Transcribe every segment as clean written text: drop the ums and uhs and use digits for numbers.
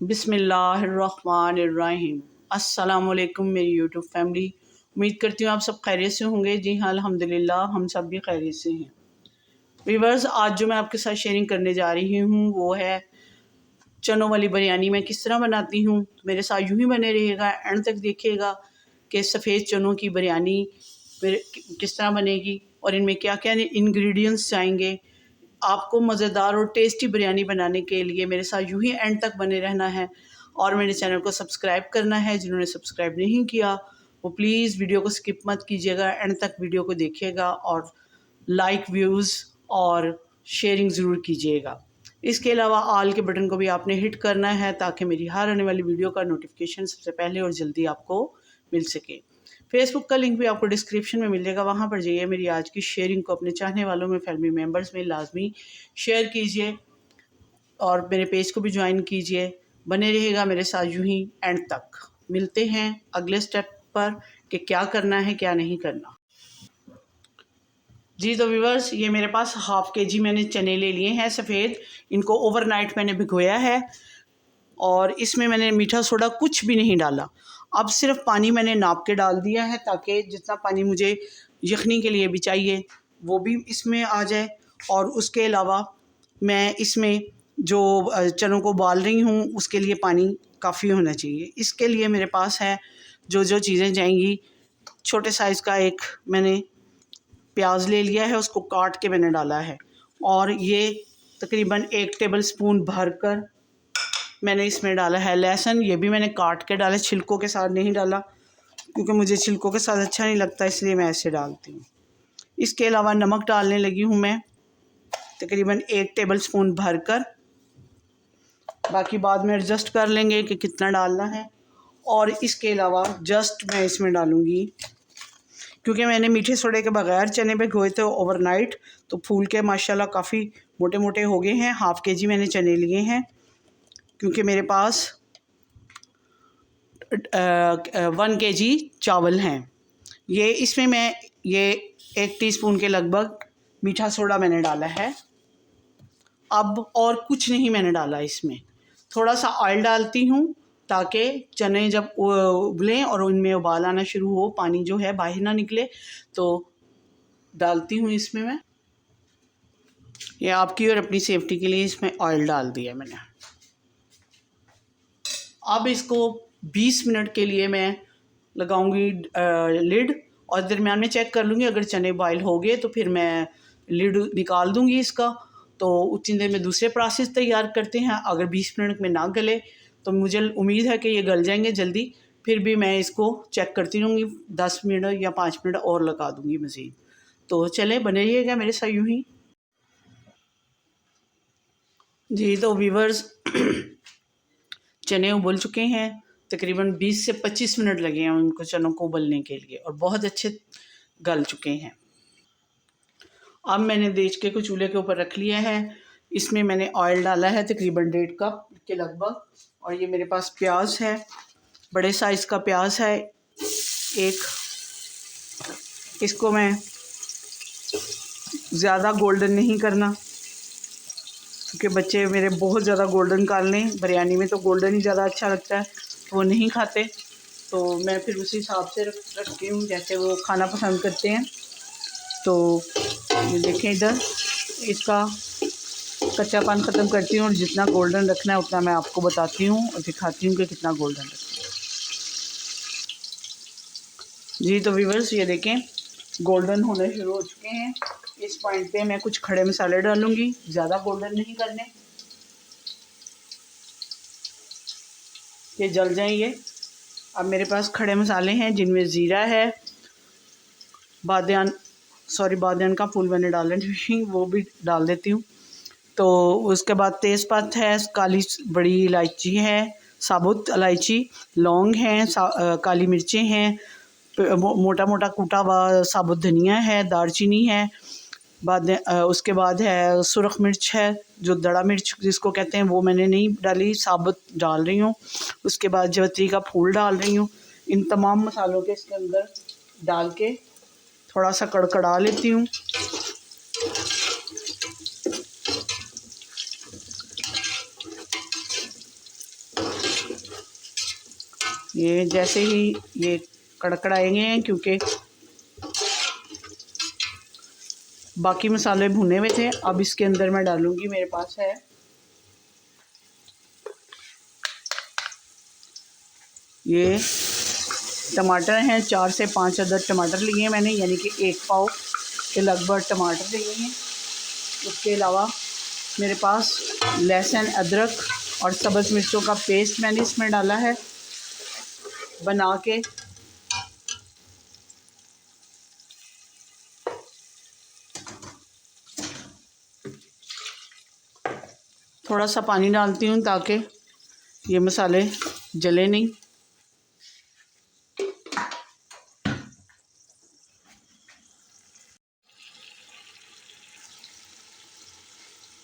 बिस्मिल्लाहिर्रहमानिर्रहीम। अस्सलामुअलैकुम मेरी यूट्यूब फैमिली। उम्मीद करती हूँ आप सब खैरियत से होंगे। जी हाँ, अल्हम्दुलिल्लाह हम सब भी खैरियत से हैं। व्यूअर्स, आज जो मैं आपके साथ शेयरिंग करने जा रही हूँ वो है चनों वाली बिरयानी मैं किस तरह बनाती हूँ। तो मेरे साथ यूँ ही बने रहिएगा, एंड तक देखिएगा कि सफ़ेद चनों की बिरयानी फिर किस तरह बनेगी और इनमें क्या क्या इंग्रेडिएंट्स जाएंगे। आपको मज़ेदार और टेस्टी बिरयानी बनाने के लिए मेरे साथ यूं ही एंड तक बने रहना है और मेरे चैनल को सब्सक्राइब करना है। जिन्होंने सब्सक्राइब नहीं किया वो प्लीज़ वीडियो को स्किप मत कीजिएगा, एंड तक वीडियो को देखिएगा और लाइक, व्यूज़ और शेयरिंग ज़रूर कीजिएगा। इसके अलावा ऑल के बटन को भी आपने हिट करना है ताकि मेरी हर आने वाली वीडियो का नोटिफिकेशन सबसे पहले और जल्दी आपको मिल सके। फेसबुक का लिंक भी आपको डिस्क्रिप्शन में मिल जाएगा, वहाँ पर जाइए मेरी आज की शेयरिंग को अपने चाहने वालों में, फैमिली मेम्बर्स में लाजमी शेयर कीजिए और मेरे पेज को भी ज्वाइन कीजिए। बने रहेगा मेरे साथ यूं ही एंड तक। मिलते हैं अगले स्टेप पर कि क्या करना है क्या नहीं करना। जी तो व्यूअर्स, ये मेरे पास हाफ़ केजी मैंने चने ले लिए हैं सफ़ेद। इनको ओवरनाइट मैंने भिगोया है और इसमें मैंने मीठा सोडा कुछ भी नहीं डाला। अब सिर्फ पानी मैंने नाप के डाल दिया है ताकि जितना पानी मुझे यखनी के लिए भी चाहिए वो भी इसमें आ जाए। और उसके अलावा मैं इसमें जो चनों को उबाल रही हूँ उसके लिए पानी काफ़ी होना चाहिए। इसके लिए मेरे पास है जो जो चीज़ें जाएंगी। छोटे साइज़ का एक मैंने प्याज ले लिया है, उसको काट के मैंने डाला है और ये तकरीबन 1 टेबल स्पून भरकर मैंने इसमें डाला है लहसुन। ये भी मैंने काट के डाला, छिलकों के साथ नहीं डाला क्योंकि मुझे छिलकों के साथ अच्छा नहीं लगता, इसलिए मैं ऐसे डालती हूँ। इसके अलावा नमक डालने लगी हूँ मैं तकरीबन 1 टेबल स्पून भरकर। बाकी बाद में एडजस्ट कर लेंगे कि कितना डालना है। और इसके अलावा जस्ट मैं इसमें डालूँगी, क्योंकि मैंने मीठे सोडे के बगैर चने भिगोए थे ओवरनाइट, तो फूल के माशाल्लाह काफ़ी मोटे मोटे हो गए हैं। हाफ़ केजी मैंने चने लिए हैं क्योंकि मेरे पास 1 केजी चावल हैं। ये इसमें मैं ये 1 टीस्पून के लगभग मीठा सोडा मैंने डाला है। अब और कुछ नहीं मैंने डाला इसमें। थोड़ा सा ऑयल डालती हूँ ताकि चने जब उबलें और उनमें उबाल आना शुरू हो, पानी जो है बाहर ना निकले, तो डालती हूँ इसमें मैं। ये आपकी और अपनी सेफ्टी के लिए इसमें ऑयल डाल दिया मैंने। अब इसको 20 मिनट के लिए मैं लगाऊंगी लिड और दरमियान में चेक कर लूँगी। अगर चने बॉयल हो गए तो फिर मैं लिड निकाल दूँगी इसका। तो उतनी देर में दूसरे प्रोसेस तैयार करते हैं। अगर 20 मिनट में ना गले तो मुझे उम्मीद है कि ये गल जाएंगे जल्दी, फिर भी मैं इसको चेक करती रहूँगी। 10 मिनट या 5 मिनट और लगा दूँगी मज़ीद। तो चलें, बने रहिएगा मेरे साथ यूँ ही। जी तो व्यूअर्स, चने उबल चुके हैं। तकरीबन 20 से 25 मिनट लगे हैं उनको चनों को उबलने के लिए और बहुत अच्छे गल चुके हैं। अब मैंने देच के को चूल्हे के ऊपर रख लिया है। इसमें मैंने ऑयल डाला है तकरीबन 1.5 कप के लगभग। और ये मेरे पास प्याज है, बड़े साइज़ का प्याज है एक। इसको मैं ज़्यादा गोल्डन नहीं करना क्योंकि बच्चे मेरे बहुत ज़्यादा गोल्डन कर लें। बिरयानी में तो गोल्डन ही ज़्यादा अच्छा लगता है, तो वो नहीं खाते, तो मैं फिर उसी हिसाब से रखती हूँ जैसे वो खाना पसंद करते हैं। तो ये देखें, इधर इसका कच्चापन ख़त्म करती हूँ और जितना गोल्डन रखना है उतना मैं आपको बताती हूँ और दिखाती हूँ कि कितना गोल्डन रखना है। जी तो व्यूअर्स, ये देखें गोल्डन होने शुरू हो चुके हैं। इस पॉइंट पे मैं कुछ खड़े मसाले डालूँगी, ज़्यादा गोल्डन नहीं करने कि जल जाएँ ये। अब मेरे पास खड़े मसाले हैं जिनमें ज़ीरा है, बादियान का फूल मैंने डाला नहीं, वो भी डाल देती हूँ। तो उसके बाद तेज़पात है, काली बड़ी इलायची है, साबुत इलायची, लौंग हैं, काली मिर्चें हैं, मोटा मोटा कूटा हुआ साबुत धनिया है, दालचीनी है। उसके बाद है सुरख मिर्च है, जो दड़ा मिर्च जिसको कहते हैं, वो मैंने नहीं डाली, साबुत डाल रही हूँ। उसके बाद जवत्री का फूल डाल रही हूँ। इन तमाम मसालों के इसके अंदर डाल के थोड़ा सा कड़कड़ा लेती हूँ। ये जैसे ही ये कड़कड़ाएंगे हैं, क्योंकि बाकी मसाले भुने हुए थे। अब इसके अंदर मैं डालूँगी, मेरे पास है ये टमाटर हैं, 4 से 5 अदद टमाटर लिए हैं मैंने, यानी कि 1 पाव के लगभग टमाटर लिए हैं। उसके अलावा मेरे पास लहसुन, अदरक और सब्ज़ मिर्चों का पेस्ट मैंने इसमें डाला है बना के। थोड़ा सा पानी डालती हूँ ताकि ये मसाले जले नहीं।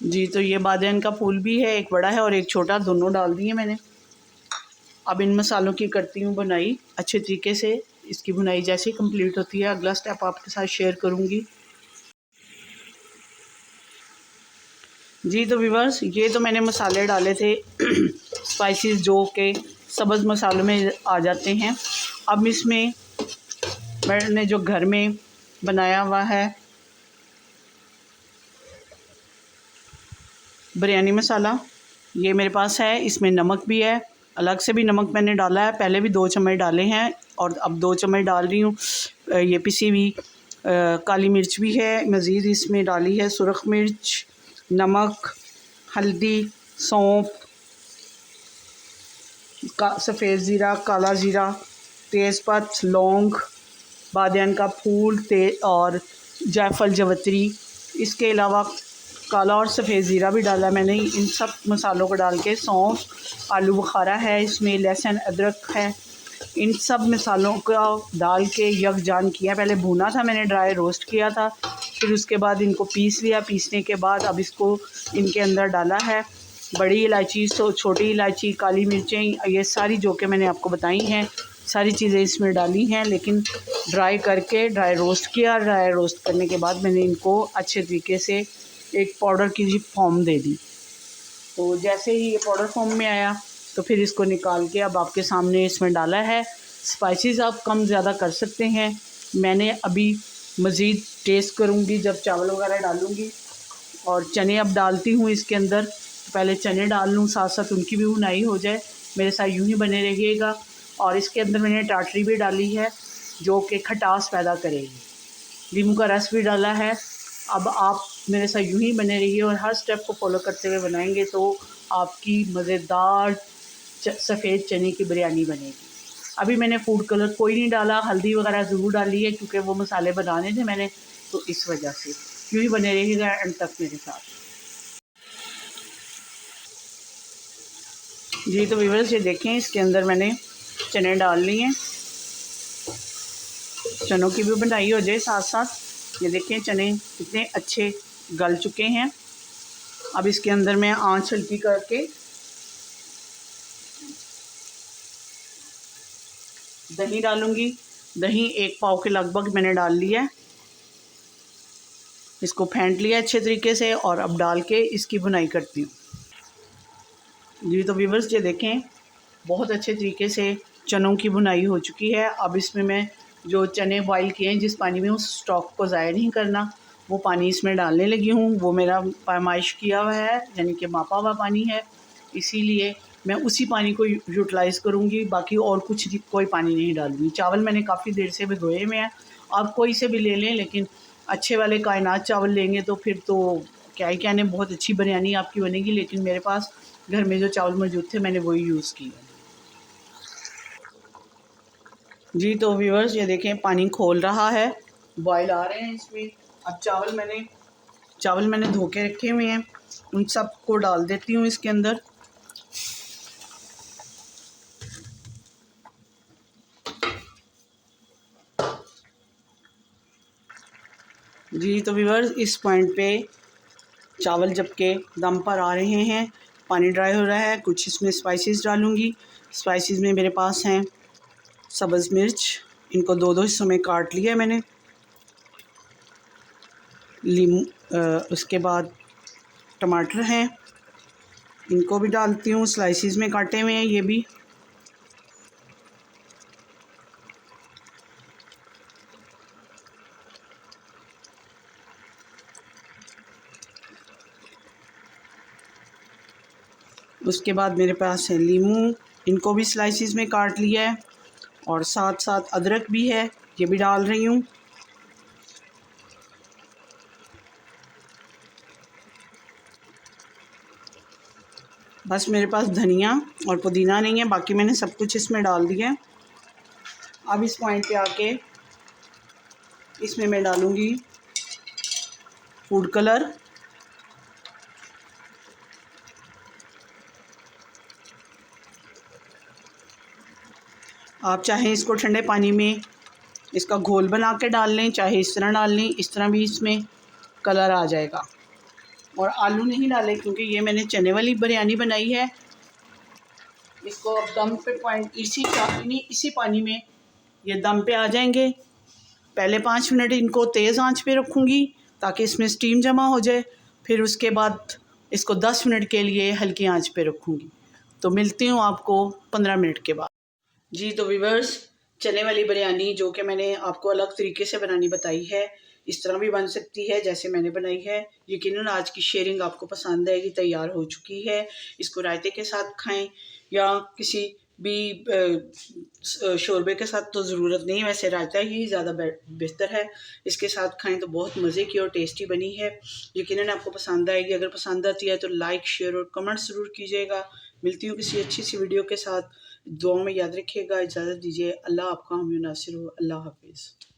जी, तो ये बादियान का फूल भी है, एक बड़ा है और एक छोटा, दोनों डाल दिए मैंने। अब इन मसालों की करती हूँ बुनाई अच्छे तरीके से। इसकी बुनाई जैसे ही कंप्लीट होती है अगला स्टेप आपके साथ शेयर करूँगी। जी, तो व्यूअर्स, ये तो मैंने मसाले डाले थे स्पाइसेस जो कि सब्ज़ मसालों में आ जाते हैं। अब इसमें मैंने जो घर में बनाया हुआ है बिरयानी मसाला, ये मेरे पास है। इसमें नमक भी है, अलग से भी नमक मैंने डाला है, पहले भी 2 चम्मच डाले हैं और अब 2 चम्मच डाल रही हूँ। ये पिसी हुई काली मिर्च भी है, मज़ीद इसमें डाली है सुरख मिर्च, नमक, हल्दी, सौंफ, सफ़ेद ज़ीरा, काला ज़ीरा, तेज़पत्ता, लौंग, बादियान का फूल, और जायफल, जवित्री। इसके अलावा काला और सफ़ेद ज़ीरा भी डाला मैंने। इन सब मसालों को डाल के, सौंफ, आलू बुखारा है इसमें, लहसुन, अदरक है, इन सब मसालों का डाल के यकजान किया। पहले भुना था मैंने, ड्राई रोस्ट किया था, फिर उसके बाद इनको पीस लिया। पीसने के बाद अब इसको इनके अंदर डाला है। बड़ी इलायची, छोटी इलायची, काली मिर्चें, ये सारी जो कि मैंने आपको बताई हैं, सारी चीज़ें इसमें डाली हैं, लेकिन ड्राई करके ड्राई रोस्ट किया। ड्राई रोस्ट करने के बाद मैंने इनको अच्छे तरीके से एक पाउडर की फॉर्म दे दी। तो जैसे ही ये पाउडर फॉर्म में आया तो फिर इसको निकाल के अब आपके सामने इसमें डाला है। स्पाइसेस आप कम ज़्यादा कर सकते हैं। मैंने अभी मज़ीद टेस्ट करूँगी जब चावल वगैरह डालूँगी। और चने अब डालती हूँ इसके अंदर, तो पहले चने डाल लूँ, साथ साथ उनकी भी भुनाई हो जाए। मेरे साथ यूँ ही बने रहिएगा। और इसके अंदर मैंने टाटरी भी डाली है जो कि खटास पैदा करेगी। नींबू का रस भी डाला है। अब आप मेरे साथ यूँ ही बने रहिए और हर स्टेप को फॉलो करते हुए बनाएंगे तो आपकी मज़ेदार सफ़ेद चने की बिरयानी बनेगी। अभी मैंने फूड कलर कोई नहीं डाला, हल्दी वगैरह ज़रूर डाली है क्योंकि वो मसाले बनाने थे मैंने, तो इस वजह से। यूँ ही बने रहिएगा एंड तक मेरे साथ। जी, तो व्यूअर्स, ये देखें, इसके अंदर मैंने चने डाल लिए हैं। चनों की भी बनाई हो जाए साथ साथ। ये देखें चने कितने अच्छे गल चुके हैं। अब इसके अंदर मैं आंच हल्की करके दही डालूँगी। दही 1 पाव के लगभग मैंने डाल लिया है। इसको फेंट लिया अच्छे तरीके से और अब डाल के इसकी बुनाई करती हूँ। जी, तो व्यूअर्स, ये देखें, बहुत अच्छे तरीके से चनों की बुनाई हो चुकी है। अब इसमें मैं जो चने बॉईल किए हैं, जिस पानी में उस स्टॉक को ज़ाया नहीं करना, वो पानी इसमें डालने लगी हूँ। वो मेरा पैमाइश किया हुआ है, यानी कि मापा हुआ पानी है, इसीलिए मैं उसी पानी को यूटिलाइज़ करूँगी। बाकी और कुछ कोई पानी नहीं डालूँगी। चावल मैंने काफ़ी देर से भिगोए हुए हैं। आप कोई से भी ले लें, लेकिन अच्छे वाले कायनात चावल लेंगे तो फिर तो क्या ही कहने, बहुत अच्छी बिरयानी आपकी बनेगी। लेकिन मेरे पास घर में जो चावल मौजूद थे मैंने वही यूज़ किए। जी, तो व्यूअर्स, ये देखें, पानी खोल रहा है, बॉयल आ रहे हैं इसमें। अब चावल मैंने धो के रखे हुए हैं, उन सब को डाल देती हूँ इसके अंदर। जी, तो व्यूअर्स, इस पॉइंट पे चावल जब के दम पर आ रहे हैं, पानी ड्राई हो रहा है, कुछ इसमें स्पाइसेस डालूँगी। स्पाइसेस में मेरे पास हैं सब्ज़ मिर्च, इनको 2-2 हिस्सों में काट लिया है मैंने। उसके बाद टमाटर हैं, इनको भी डालती हूँ, स्लाइसिस में काटे हुए हैं ये भी। उसके बाद मेरे पास है लीमू, इनको भी स्लाइसिस में काट लिया है, और साथ साथ अदरक भी है, ये भी डाल रही हूँ। बस मेरे पास धनिया और पुदीना नहीं है, बाकी मैंने सब कुछ इसमें डाल दिया है। अब इस पॉइंट पे आके इसमें मैं डालूँगी फूड कलर, आप चाहें इसको ठंडे पानी में इसका घोल बना के डाल लें, चाहे इस तरह डाल लें, इस तरह भी इसमें कलर आ जाएगा। और आलू नहीं डाले क्योंकि ये मैंने चने वाली बिरयानी बनाई है। इसको अब दम पे इसी पानी में ये दम पे आ जाएंगे। पहले 5 मिनट इनको तेज़ आंच पे रखूँगी ताकि इसमें स्टीम जमा हो जाए, फिर उसके बाद इसको 10 मिनट के लिए हल्की आंच पे रखूँगी। तो मिलती हूँ आपको 15 मिनट के बाद। जी तो व्यूअर्स, चने वाली बिरयानी जो कि मैंने आपको अलग तरीके से बनानी बताई है, इस तरह भी बन सकती है जैसे मैंने बनाई है। यकीनन आज की शेयरिंग आपको पसंद आएगी। तैयार हो चुकी है। इसको रायते के साथ खाएं या किसी भी शोरबे के साथ तो ज़रूरत नहीं है, वैसे रायता ही ज़्यादा बेहतर है। इसके साथ खाएं तो बहुत मज़े की और टेस्टी बनी है। यकीनन आपको पसंद आएगी। अगर पसंद आती है तो लाइक, शेयर और कमेंट ज़रूर कीजिएगा। मिलती हूँ किसी अच्छी सी वीडियो के साथ। दुआओं में याद रखिएगा। इजाज़त दीजिए। अल्लाह आपका हामी नासिर हो। अल्लाह हाफिज़।